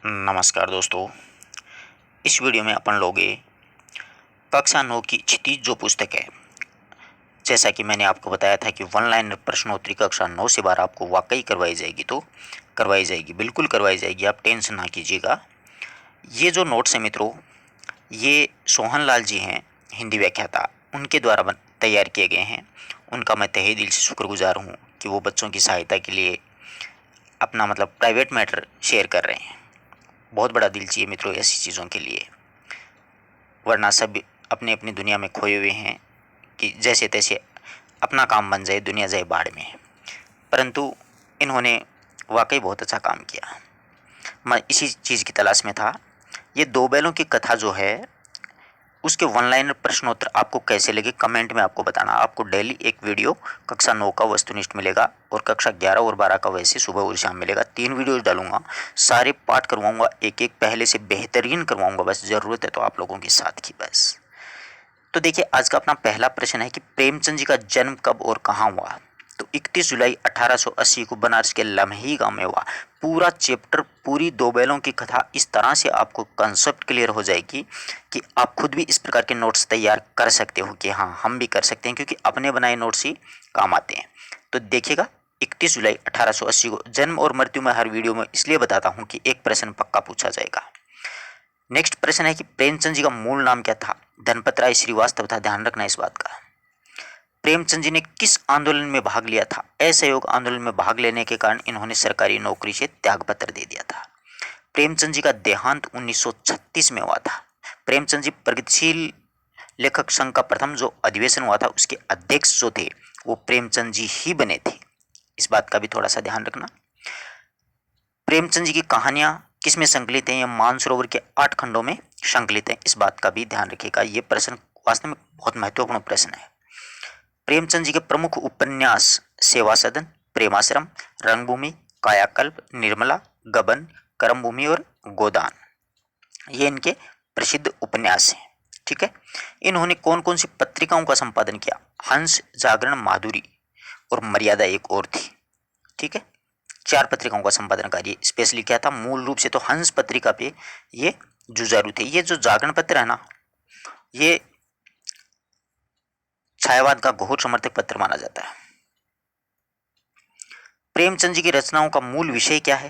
नमस्कार दोस्तों। इस वीडियो में अपन लोगे कक्षा 9 की क्षितिज जो पुस्तक है, जैसा कि मैंने आपको बताया था कि वन लाइनर प्रश्नोत्तरी कक्षा 9 से 12 आपको वाकई करवाई जाएगी, तो करवाई जाएगी, बिल्कुल करवाई जाएगी, आप टेंशन ना कीजिएगा। ये जो नोट्स हैं मित्रों, ये सोहन लाल जी हैं, हिंदी व्याख्याता, उनके द्वारा तैयार किए गए हैं। उनका मैं तहे दिल से शुक्रगुजार हूँ कि वो बच्चों की सहायता के लिए अपना प्राइवेट मैटर शेयर कर रहे हैं। बहुत बड़ा दिल चाहिए मित्रों ऐसी चीज़ों के लिए, वरना सब अपनी अपनी दुनिया में खोए हुए हैं कि जैसे तैसे अपना काम बन जाए, दुनिया जाए बाढ़ में। परंतु इन्होंने वाकई बहुत अच्छा काम किया। मैं इसी चीज़ की तलाश में था। ये दो बैलों की कथा जो है, उसके वन लाइनर प्रश्नोत्तर आपको कैसे लगे कमेंट में आपको बताना। आपको डेली एक वीडियो कक्षा 9 का वस्तुनिष्ठ मिलेगा और कक्षा 11 और 12 का वैसे सुबह और शाम मिलेगा। 3 वीडियोज डालूंगा, सारे पाठ करवाऊंगा, एक एक पहले से बेहतरीन करवाऊंगा। बस ज़रूरत है तो आप लोगों के साथ की बस। तो देखिए, आज का अपना पहला प्रश्न है कि प्रेमचंद जी का जन्म कब और कहाँ हुआ। तो 31 जुलाई 1880 को बनारस के लम्ही गांव में हुआ। पूरा चैप्टर, पूरी दो बैलों की कथा इस तरह से आपको कंसेप्ट क्लियर हो जाएगी कि आप खुद भी इस प्रकार के नोट्स तैयार कर सकते हो कि हाँ, हम भी कर सकते हैं, क्योंकि अपने बनाए नोट्स ही काम आते हैं। तो देखिएगा, 31 जुलाई 1880 को जन्म और मृत्यु में हर वीडियो में इसलिए बताता हूँ कि एक प्रश्न पक्का पूछा जाएगा। नेक्स्ट प्रश्न है कि प्रेमचंद जी का मूल नाम क्या था। धनपत राय श्रीवास्तव था, ध्यान रखना इस बात का। प्रेमचंद जी ने किस आंदोलन में भाग लिया था। असहयोग आंदोलन में भाग लेने के कारण इन्होंने सरकारी नौकरी से त्यागपत्र दे दिया था। प्रेमचंद जी का देहांत 1936 में हुआ था। प्रेमचंद जी प्रगतिशील लेखक संघ का प्रथम जो अधिवेशन हुआ था, उसके अध्यक्ष जो थे वो प्रेमचंद जी ही बने थे। इस बात का भी थोड़ा सा ध्यान रखना। प्रेमचंद जी की कहानियां किसमें संकलित हैं। ये मानसरोवर के 8 खंडों में संकलित हैं। इस बात का भी ध्यान रखिएगा। ये प्रश्न वास्तव में बहुत महत्वपूर्ण प्रश्न है। प्रेमचंद जी के प्रमुख उपन्यास सेवा सदन, प्रेमाश्रम, रंगभूमि, कायाकल्प, निर्मला, गबन, कर्मभूमि और गोदान, ये इनके प्रसिद्ध उपन्यास हैं। ठीक है। इन्होंने कौन कौन सी पत्रिकाओं का संपादन किया। हंस, जागरण, माधुरी और मर्यादा एक और थी। ठीक है। 4 पत्रिकाओं का संपादन कार्य स्पेशली क्या था। मूल रूप से तो हंस पत्रिका पे ये जुझारू थे। ये जो जागरण पत्र है ना, ये छायावाद का घोर समर्थक पत्र माना जाता है। प्रेमचंद जी की रचनाओं का मूल विषय क्या है।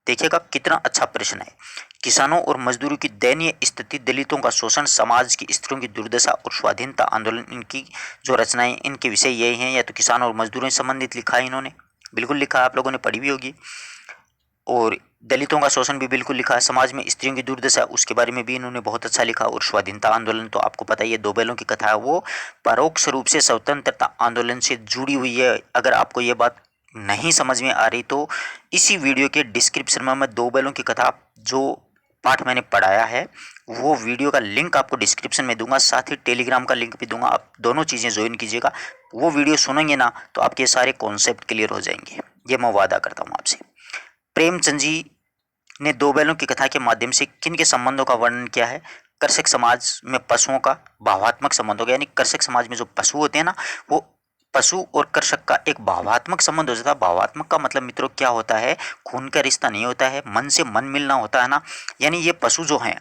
देखिएगा कितना अच्छा प्रश्न है। किसानों और मजदूरों की दयनीय स्थिति, दलितों का शोषण, समाज की स्त्रियों की दुर्दशा और स्वाधीनता आंदोलन, इनकी जो रचनाएं, इनके विषय यही हैं। या तो किसानों और मजदूरों से संबंधित लिखा है इन्होंने, बिल्कुल लिखा है, आप लोगों ने पढ़ी भी होगी। और दलितों का शोषण भी बिल्कुल लिखा है। समाज में स्त्रियों की दुर्दशा, उसके बारे में भी इन्होंने बहुत अच्छा लिखा। और स्वाधीनता आंदोलन तो आपको पता ही है, दो बैलों की कथा है, वो परोक्ष रूप से स्वतंत्रता आंदोलन से जुड़ी हुई है। अगर आपको ये बात नहीं समझ में आ रही तो इसी वीडियो के डिस्क्रिप्शन में मैं दो बैलों की कथा जो पाठ मैंने पढ़ाया है, वो वीडियो का लिंक आपको डिस्क्रिप्शन में दूंगा, साथ ही टेलीग्राम का लिंक भी दूंगा। आप दोनों चीज़ें ज्वाइन कीजिएगा। वो वीडियो सुनेंगे ना तो आपके सारे कॉन्सेप्ट क्लियर हो जाएंगे, ये मैं वादा करता हूँ आपसे। प्रेमचंद जी ने दो बैलों की कथा के माध्यम से किन के संबंधों का वर्णन किया है। कृषक समाज में पशुओं का भावात्मक संबंध हो गया, यानी कृषक समाज में जो पशु होते हैं ना, वो पशु और कृषक का एक भावात्मक संबंध हो जाता है। भावात्मक का मतलब मित्रों क्या होता है, खून का रिश्ता नहीं होता है, मन से मन मिलना होता है ना। यानी ये पशु जो हैं,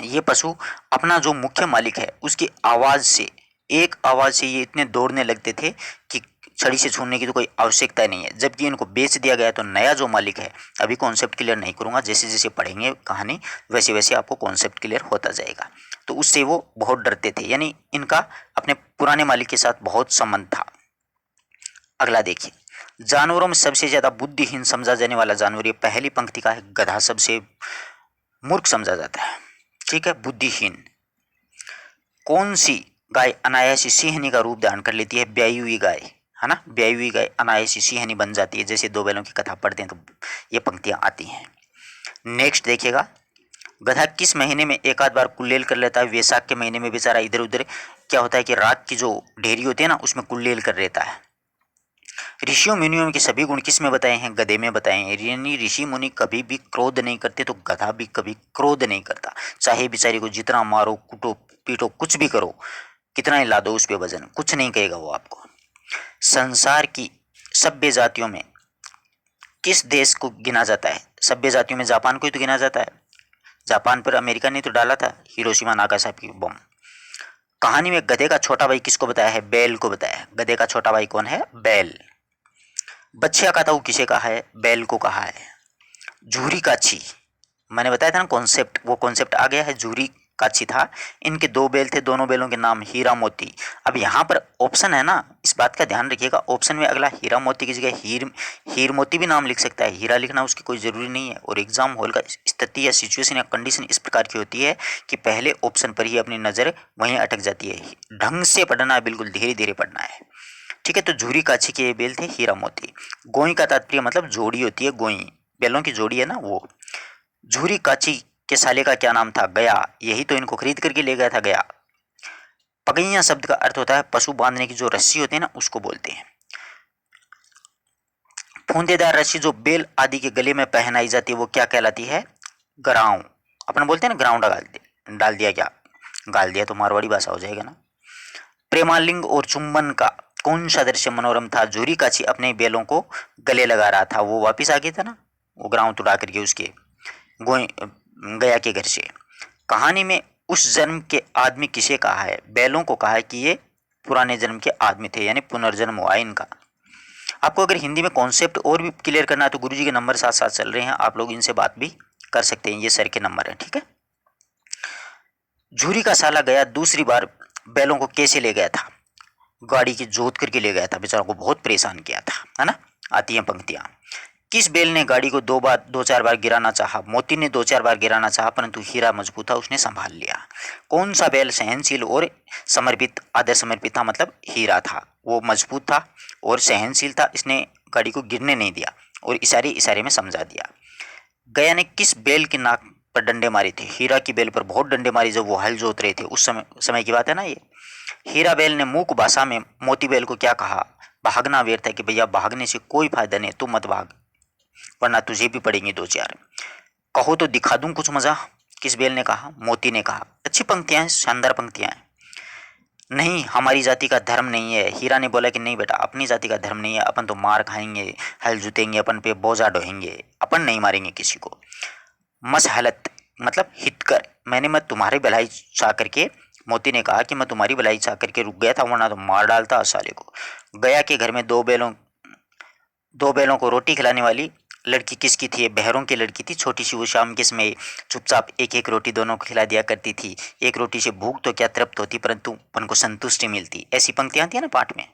ये पशु अपना जो मुख्य मालिक है उसकी आवाज़ से, एक आवाज़ से ये इतने दौड़ने लगते थे कि छड़ी से छूने की तो कोई आवश्यकता नहीं है। जबकि इनको बेच दिया गया तो नया जो मालिक है, अभी कॉन्सेप्ट क्लियर नहीं करूँगा, जैसे जैसे पढ़ेंगे कहानी वैसे वैसे आपको कॉन्सेप्ट क्लियर होता जाएगा। तो उससे वो बहुत डरते थे, यानी इनका अपने पुराने मालिक के साथ बहुत संबंध था। अगला देखिए, जानवरों में सबसे ज़्यादा बुद्धिहीन समझा जाने वाला जानवर, ये पहली पंक्ति का है, गधा सबसे मूर्ख समझा जाता है। ठीक है, बुद्धिहीन। कौन सी गाय अनायासी सिंहनी का रूप धारण कर लेती है। ब्याई हुई गाय, है ना, ब्याई हुई गाय अनायासी सिंहनी बन जाती है। जैसे दो बैलों की कथा पढ़ते हैं तो ये पंक्तियां आती हैं। नेक्स्ट देखिएगा, गधा किस महीने में एक आध बार कुल्लेल कर लेता है। वैशाख के महीने में बेचारा इधर उधर क्या होता है कि राख की जो ढेरी होती है ना, उसमें कुल्लेल कर लेता है। ऋषियों मुनियों के सभी गुण किस में बताए हैं, गधे में बताए हैं। यानी ऋषि मुनि कभी भी क्रोध नहीं करते, तो गधा भी कभी क्रोध नहीं करता। चाहे बेचारे को जितना मारो, कूटो, पीटो, कुछ भी करो, कितना ही ला दो उस पे वजन, कुछ नहीं कहेगा वो आपको। संसार की सभ्य जातियों में किस देश को गिना जाता है सभ्य जातियों में जापान को ही तो गिना जाता है। जापान पर अमेरिका ने तो डाला था हिरोशिमा नागासाकी बम। कहानी में गधे का छोटा भाई किसको बताया है? बैल को बताया है। गधे का छोटा भाई कौन है? बैल। बच्चिया का ताऊ किसे कहा है? बैल को कहा है। झूरी काछी, मैंने बताया था ना कॉन्सेप्ट, वो कॉन्सेप्ट आ गया है। झूरी काछी था, इनके दो बैल थे, दोनों बैलों के नाम हीरा मोती। अब यहाँ पर ऑप्शन है ना, इस बात का ध्यान रखिएगा, ऑप्शन में अगला हीरा मोती की जगह हीर मोती भी नाम लिख सकता है। हीरा लिखना उसकी कोई ज़रूरी नहीं है। और एग्जाम हॉल का स्थिति या सिचुएशन या कंडीशन इस प्रकार की होती है कि पहले ऑप्शन पर ही अपनी नज़र वहीं अटक जाती है। ढंग से पढ़ना है, बिल्कुल धीरे धीरे पढ़ना है। ठीक है, तो झूरी काछी के ये बैल थे हीरा मोती। गोई का तात्पर्य मतलब जोड़ी होती है, गोई बैलों की जोड़ी है ना वो। झूरी काची के साले का क्या नाम था? गया। यही तो इनको खरीद करके ले गया था, गया। पगैया शब्द का अर्थ होता है पशु बांधने की जो रस्सी होती है ना, उसको बोलते हैं। फूंदेदार रस्सी जो बेल आदि के गले में पहनाई जाती है वो क्या कहलाती है? ग्राउं। अपन बोलते हैं ना ग्राउंड डाल दिया, क्या गाल दिया, तो मारवाड़ी भाषा हो जाएगा ना। प्रेमालिंग और चुंबन का कौन सा दृश्य मनोरम था? झूरी काची अपने बैलों को गले लगा रहा था, वो वापिस आ गया था ना, वो ग्राउंड तुड़ा करके उसके गया के घर से। कहानी में उस जन्म के आदमी किसे कहा है? बैलों को कहा है कि ये पुराने जन्म के आदमी थे, यानी पुनर्जन्म हुआ इनका। आपको अगर हिंदी में कॉन्सेप्ट और भी क्लियर करना है तो गुरुजी के नंबर साथ साथ चल रहे हैं, आप लोग इनसे बात भी कर सकते हैं, ये सर के नंबर है। ठीक है। झूरी का साला गया दूसरी बार बैलों को कैसे ले गया था? गाड़ी की जोत करके ले गया था, बेचारों को बहुत परेशान किया था, है ना। आती हैं पंक्तियां। किस बैल ने गाड़ी को दो चार बार गिराना चाहा? मोती ने दो चार बार गिराना चाहा, परंतु हीरा मजबूत था, उसने संभाल लिया। कौन सा बैल सहनशील और समर्पित, आदर समर्पित था? मतलब हीरा था, वो मजबूत था और सहनशील था, इसने गाड़ी को गिरने नहीं दिया और इशारे इशारे में समझा दिया। गया ने किस बैल की नाक पर डंडे मारे थे? हीरा की बैल पर बहुत डंडे मारे जब वो हल जोत रहे थे, उस समय की बात है ना ये। हीरा बैल ने मूक भाषा में मोती बैल को क्या कहा? भागना व्यर्थ है, कि भैया भागने से कोई फायदा नहीं, तू मत भाग वरना तुझे भी पड़ेंगे दो चार। कहो तो दिखा दूं कुछ मजा, किस बैल ने कहा? मोती ने कहा। अच्छी पंक्तियां हैं, शानदार पंक्तियां हैं। नहीं, हमारी जाति का धर्म नहीं है। हीरा ने बोला कि नहीं बेटा, अपनी जाति का धर्म नहीं है, अपन तो मार खाएंगे, हल जुतेंगे, अपन पे बोझा ढोएंगे, अपन नहीं मारेंगे किसी को। मसहलत मतलब हितकर, मैंने मैं तुम्हारी भलाई चाह करके, मोती ने कहा कि मैं तुम्हारी भलाई चाह करके रुक गया था, वरना तो मार डालता साले को। गया के घर में दो बैलों को रोटी खिलाने वाली लड़की किसकी थी? बहरों की लड़की थी, छोटी सी। वो शाम के समय चुपचाप एक एक रोटी दोनों को खिला दिया करती थी। एक रोटी से भूख तो क्या तृप्त होती, परंतु अपन को संतुष्टि मिलती। ऐसी पंक्तियां थी ना पाठ में।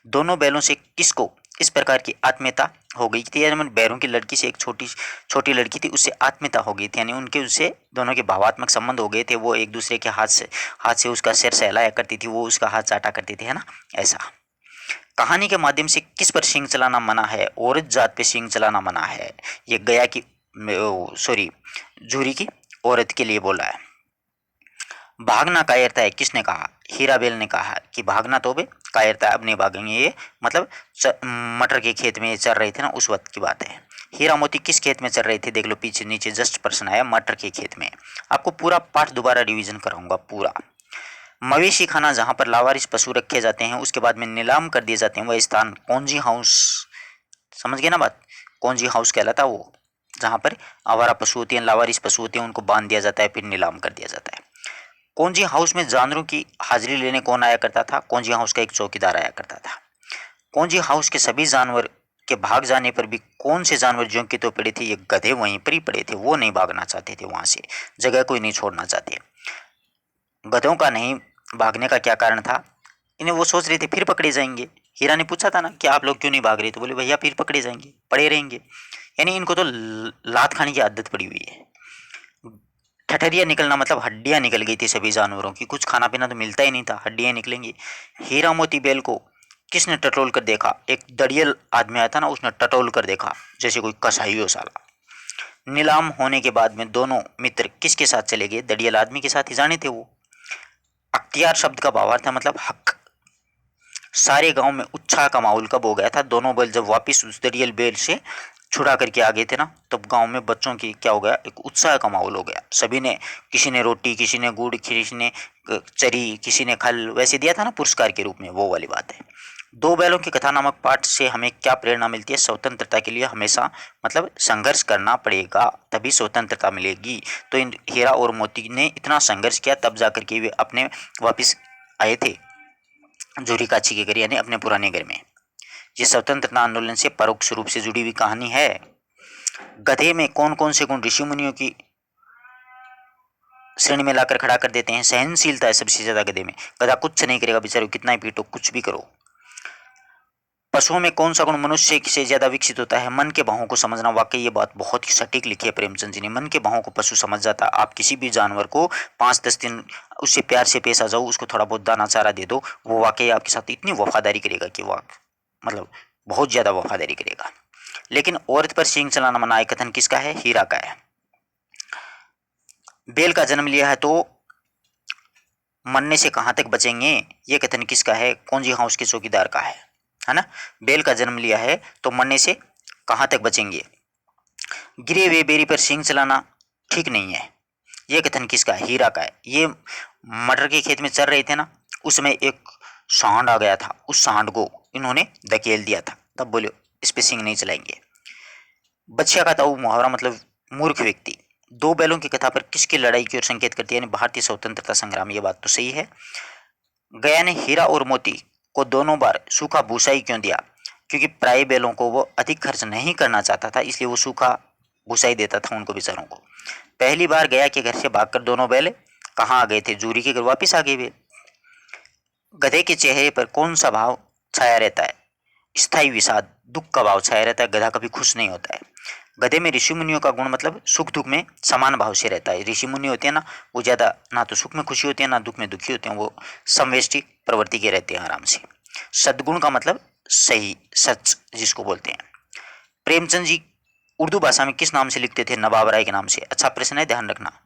दोनों बैलों से किसको इस प्रकार की आत्मीयता हो गई थी? यानी बैरों की लड़की से एक छोटी छोटी लड़की थी, उससे आत्मीयता हो गई थी, यानी उनके उससे दोनों के भावात्मक संबंध हो गए थे। वो एक दूसरे के हाथ से उसका सिर सहलाया करती थी, वो उसका हाथ चाटा करती थी, है ना, ऐसा। कहानी के माध्यम से किस पर सींग चलाना मना है? औरत जात पे सींग चलाना मना है। ये गया की, सॉरी, झूरी की औरत के लिए बोला है। भागना कायरता है, किसने कहा? हीराबेल ने कहा कि भागना तो बे कायरता है, अब नहीं भागेंगे ये। मतलब मटर के खेत में ये चल रहे थे ना, उस वक्त की बात है। हीरा मोती किस खेत में चल रहे थे? देख लो पीछे नीचे जस्ट प्रश्न आया, मटर के खेत में। आपको पूरा पाठ दोबारा रिवीजन कराऊंगा पूरा। मवेशी खाना जहाँ पर लावारिस पशु रखे जाते हैं उसके बाद में नीलाम कर दिए जाते हैं, वह स्थान कौंजी हाउस, समझ गए ना बात? कौंजी हाउस कहलाता है वो, जहाँ पर आवारा पशु होती हैं, लावारिस पशु होते हैं, उनको बांध दिया जाता है, फिर नीलाम कर दिया जाता है। कौंजी हाउस में जानवरों की हाजिरी लेने कौन आया करता था? कौंजी हाउस का एक चौकीदार आया करता था। कौंजी हाउस के सभी जानवर के भाग जाने पर भी कौन से जानवर ज्यों के तो पड़े थे? ये गधे वहीं पर ही पड़े थे, वो नहीं भागना चाहते थे, वहां से जगह कोई नहीं छोड़ना चाहते। गधों का नहीं भागने का क्या कारण था? इन्हें वो सोच रहे थे फिर पकड़े जाएंगे। हीरा ने पूछा था ना कि आप लोग क्यों नहीं भाग रहे? तो बोले भैया फिर पकड़े जाएंगे, पड़े रहेंगे। यानी इनको तो लात खाने की आदत पड़ी हुई है। ठठरिया निकलना मतलब हड्डियां निकल गई थी सभी जानवरों की, कुछ खाना पीना तो मिलता ही नहीं था, हड्डियां निकलेंगी। हीरा मोती बैल को किसने टटोल कर देखा? एक दड़ियल आदमी आया था ना, उसने टटोल कर देखा जैसे कोई कसाई हो साला। नीलाम होने के बाद में दोनों मित्र किसके साथ चले गए? दड़ियल आदमी के साथ ही जाने थे वो। अख्तियार शब्द का भावार्थ है मतलब हक। सारे गांव में उत्साह का माहौल कब हो गया था? दोनों बैल जब वापिस उस दड़ियल बैल से छुड़ा करके आ गए थे ना, तब गांव में बच्चों की क्या हो गया? एक उत्साह का माहौल हो गया। सभी ने, किसी ने रोटी, किसी ने गुड़, किसी ने चरी, किसी ने खल, वैसे दिया था ना पुरस्कार के रूप में, वो वाली बात है। दो बैलों की कथा नामक पाठ से हमें क्या प्रेरणा मिलती है? स्वतंत्रता के लिए हमेशा मतलब संघर्ष करना पड़ेगा, तभी स्वतंत्रता मिलेगी। तो इन हीरा और मोती ने इतना संघर्ष किया, तब जाकर के वे अपने वापिस आए थे जूरी काची के घर, यानी अपने पुराने घर में। ये स्वतंत्रता आंदोलन से परोक्ष रूप से जुड़ी हुई कहानी है। गधे में कौन कौन से गुण ऋषि मुनियों की श्रेणी में लाकर खड़ा कर देते हैं? सहनशीलता है सबसे ज्यादा गधे में। गधा कुछ नहीं करेगा बेचारे, कितना ही पीटो, कुछ भी करो। पशुओं में कौन सा गुण मनुष्य से ज्यादा विकसित होता है? मन के भावों को समझना। वाकई ये बात बहुत ही सटीक लिखी है प्रेमचंद जी ने। मन के भावों को पशु समझ जाता है। आप किसी भी जानवर को 5-10 दिन उससे प्यार से पेश आ जाओ, उसको थोड़ा बहुत दाना चारा दे दो, वो वाकई आपके साथ इतनी वफादारी करेगा कि मतलब बहुत ज्यादा वफादारी करेगा। लेकिन औरत पर सींग चलाना मना है, कथन किसका है? हीरा का है। बेल का जन्म लिया है तो मरने से कहां तक बचेंगे, ये कथन किसका है? कौन जी हाउस के चौकीदार का है ना। बेल का जन्म लिया है तो मरने से कहां तक बचेंगे। गिरे हुए बेरी पर सींग चलाना ठीक नहीं है, ये कथन किसका है? हीरा का है। ये मटर के खेत में चल रहे थे ना, उसमें एक सांड आ गया था, उस सांड को इन्होंने धकेल दिया था, तब बोले इस पे सींग नहीं चलाएंगे। बच्चा का ताऊ मुहावरा मतलब मूर्ख व्यक्ति। दो बैलों की कथा पर किसकी लड़ाई की ओर संकेत करती है? यानी भारतीय स्वतंत्रता संग्राम। ये बात तो सही है। गया ने हीरा और मोती को दोनों बार सूखा भूसा ही क्यों दिया? क्योंकि प्राय बैलों को वो अधिक खर्च नहीं करना चाहता था, इसलिए वो सूखा भूसा ही देता था उनको बेचारों को। पहली बार गया के घर से भागकर दोनों बैल कहाँ आ गए थे? जूरी के घर वापिस आ गए वे। गधे के चेहरे पर कौन सा भाव छाया रहता है? स्थायी विषाद, दुख का भाव छाया रहता है। गधा कभी खुश नहीं होता है। गधे में ऋषि मुनियों का गुण मतलब सुख दुख में समान भाव से रहता है। ऋषि मुनि होते हैं ना, वो ज्यादा ना तो सुख में खुशी होती है ना दुख में दुखी होते हैं, वो समवेष्टि प्रवृत्ति के रहते हैं आराम से। सद्गुण का मतलब सही, सच जिसको बोलते हैं। प्रेमचंद जी उर्दू भाषा में किस नाम से लिखते थे? नवाब राय के नाम से। अच्छा प्रश्न है, ध्यान रखना।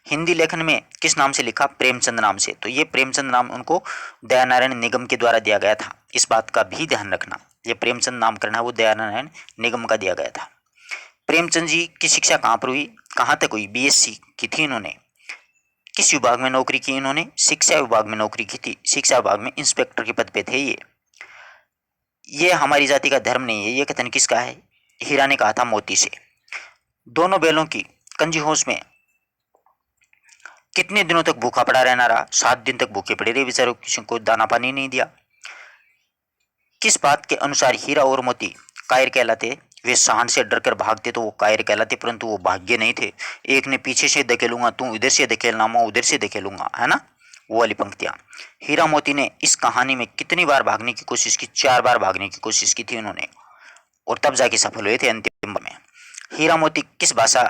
हिंदी लेखन में किस नाम से लिखा? प्रेमचंद नाम से। तो ये प्रेमचंद नाम उनको दयानारायण निगम के द्वारा दिया गया था, इस बात का भी ध्यान रखना। ये प्रेमचंद नामकरण है वो दयानारायण निगम का दिया गया था। प्रेमचंद जी की शिक्षा कहाँ पर हुई, कहाँ तक हुई? बीएससी की थी इन्होंने। किस विभाग में नौकरी की इन्होंने? शिक्षा विभाग में नौकरी की थी। शिक्षा विभाग में इंस्पेक्टर के पद पे थे ये हमारी जाति का धर्म नहीं है, ये कथन किसका है? हीरा ने कहा था मोती से। दोनों बैलों की कंजी होश में कितने दिनों तक भूखा पड़ा रहना रहा? 7 दिन तक भूखे पड़े रहे बेचारों, किसी को दाना पानी नहीं दिया। किस बात के अनुसार हीरा और मोती कायर कहलाते? वे सांड से डरकर भागते तो वो कायर कहलाते, परंतु वो भाग्य नहीं थे। एक ने पीछे से धकेलूंगा, तू इधर से धकेलना, मैं उधर से धकेलूंगा, है ना, वो वाली पंक्तियां। हीरा मोती ने इस कहानी में कितनी बार भागने की कोशिश की? 4 बार भागने की कोशिश की थी उन्होंने, और तब जाके सफल हुए थे अंतिम में। हीरा मोती किस भाषा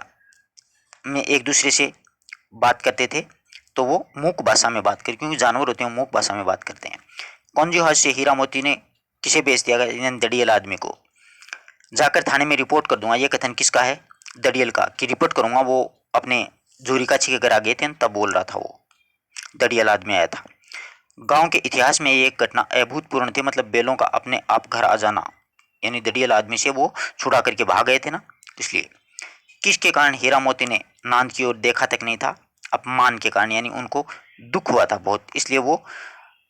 में एक दूसरे से बात करते थे? तो वो मूक भाषा में बात करते, क्योंकि जानवर होते हैं मूक भाषा में बात करते हैं। कौन जो हाथ से हीरा मोती ने किसे बेच दिया गया? दड़ियल आदमी को। जाकर थाने में रिपोर्ट कर दूंगा, ये कथन किसका है? दड़ियल का, कि रिपोर्ट करूंगा। वो अपने जोरी काछी के घर आ गए थे तब बोल रहा था, वो दड़ियल आदमी आया था। गांव के इतिहास में ये एक घटना अभूतपूर्ण थी, मतलब बैलों का अपने आप घर आ जाना, यानी दड़ियल आदमी से वो छुड़ा करके भाग गए थे ना, इसलिए। किसके कारण हीरा मोती ने नांद की ओर देखा तक नहीं था? अपमान के कारण, यानी उनको दुख हुआ था बहुत, इसलिए वो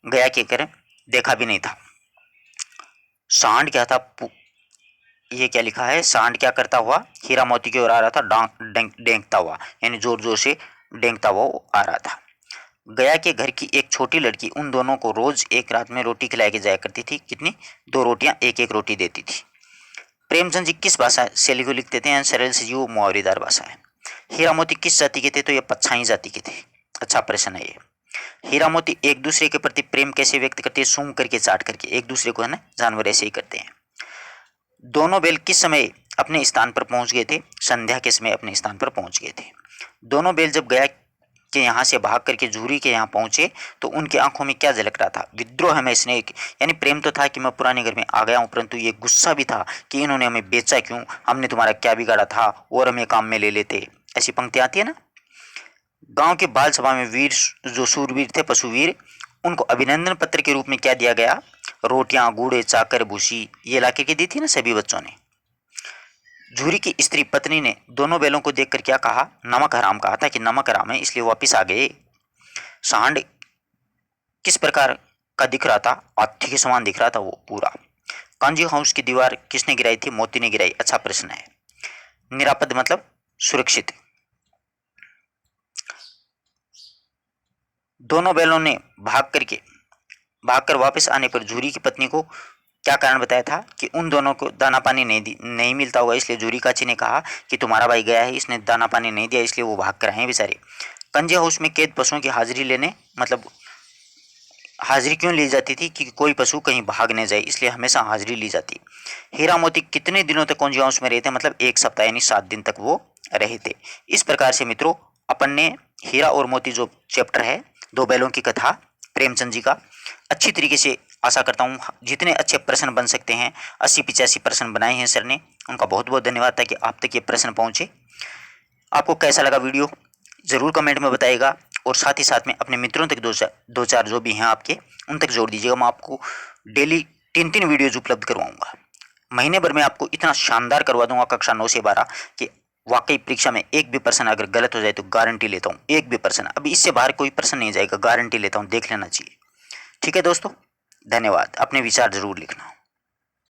गया के कर देखा भी नहीं था। सांड क्या था? ये क्या लिखा है? सांड क्या करता हुआ हीरा मोती की ओर आ रहा था, डेंगता हुआ, यानी जोर जोर से डेंगता हुआ आ रहा था। गया के घर की एक छोटी लड़की उन दोनों को रोज एक रात में रोटी खिला के जाया करती थी। कितनी? 2 रोटियां, एक एक रोटी देती थी। प्रेमचंद जी किस भाषा से लिखते थे? सरल से जीव मुहावरेदार भाषा है। हीरा मोती किस जाति के थे? तो ये पच्छाई जाति के थे। अच्छा प्रश्न है ये। हीरा मोती एक दूसरे के प्रति प्रेम कैसे व्यक्त करते हैं? सूंघ करके, चाट करके, एक दूसरे को, है ना, जानवर ऐसे ही करते हैं। दोनों बैल किस समय अपने स्थान पर पहुंच गए थे? संध्या के समय अपने स्थान पर पहुंच गए थे। दोनों बैल जब गया के यहाँ से भाग करके झूरी के यहाँ पहुंचे तो उनकी आंखों में क्या झलक रहा था? विद्रोह में स्नेह, यानी प्रेम तो था कि मैं पुराने घर में आ गया हूँ, परंतु ये गुस्सा भी था कि इन्होंने हमें बेचा क्यों, हमने तुम्हारा क्या बिगाड़ा था, और हमें काम में ले लेते। ऐसी पंक्ति आती है ना। गांव के बाल सभा में वीर, जो सूरवीर थे, पशुवीर, उनको अभिनंदन पत्र के रूप में क्या दिया गया? रोटियां, गुड़े, चाकर, भूसी, ये ला के दी थी ना सभी बच्चों ने। झूरी की स्त्री पत्नी ने दोनों बैलों को देखकर क्या कहा? नमक हराम कहा था, कि नमक हराम है इसलिए वापिस आ गए। सांड किस प्रकार का दिख रहा था, हाथी के समान दिख रहा था वो पूरा। कांजी हाउस की दीवार किसने गिराई थी? मोती ने गिराई। अच्छा प्रश्न है। निरापद मतलब सुरक्षित। दोनों बैलों ने भागकर वापस आने पर झूरी की पत्नी को क्या कारण बताया था कि उन दोनों को दाना पानी नहीं मिलता होगा, इसलिए झूरी काची ने कहा कि तुम्हारा भाई गया है, इसने दाना पानी नहीं दिया, इसलिए वो भाग कर आए बेचारे। कंजे हाउस में कैद पशुओं की हाजिरी लेने मतलब हाजिरी क्यों ली जाती थी? कि कोई पशु कहीं भाग न जाए, इसलिए हमेशा हाजिरी ली जाती। हीरा मोती कितने दिनों तक कंजे हाउस में रहे थे? मतलब 1 सप्ताह यानी 7 दिन तक वो रहे थे। इस प्रकार से मित्रों अपन ने हीरा और मोती जो चैप्टर है, दो बैलों की कथा प्रेमचंद जी का, अच्छी तरीके से, आशा करता हूँ जितने अच्छे प्रश्न बन सकते हैं 80-85 प्रश्न बनाए हैं सर ने, उनका बहुत बहुत धन्यवाद था कि आप तक ये प्रश्न पहुँचे। आपको कैसा लगा वीडियो ज़रूर कमेंट में बताइएगा, और साथ ही साथ में अपने मित्रों तक दो चार जो भी हैं आपके, उन तक जोड़ दीजिएगा। मैं आपको डेली 3-3 वीडियोज़ उपलब्ध करवाऊंगा। महीने भर में आपको इतना शानदार करवा दूंगा कक्षा 9 से 12 कि वाकई परीक्षा में एक भी प्रश्न अगर गलत हो जाए तो गारंटी लेता हूँ, एक भी प्रश्न, अभी इससे बाहर कोई प्रश्न नहीं जाएगा, गारंटी लेता हूँ, देख लेना चाहिए। ठीक है दोस्तों, धन्यवाद। अपने विचार जरूर लिखना।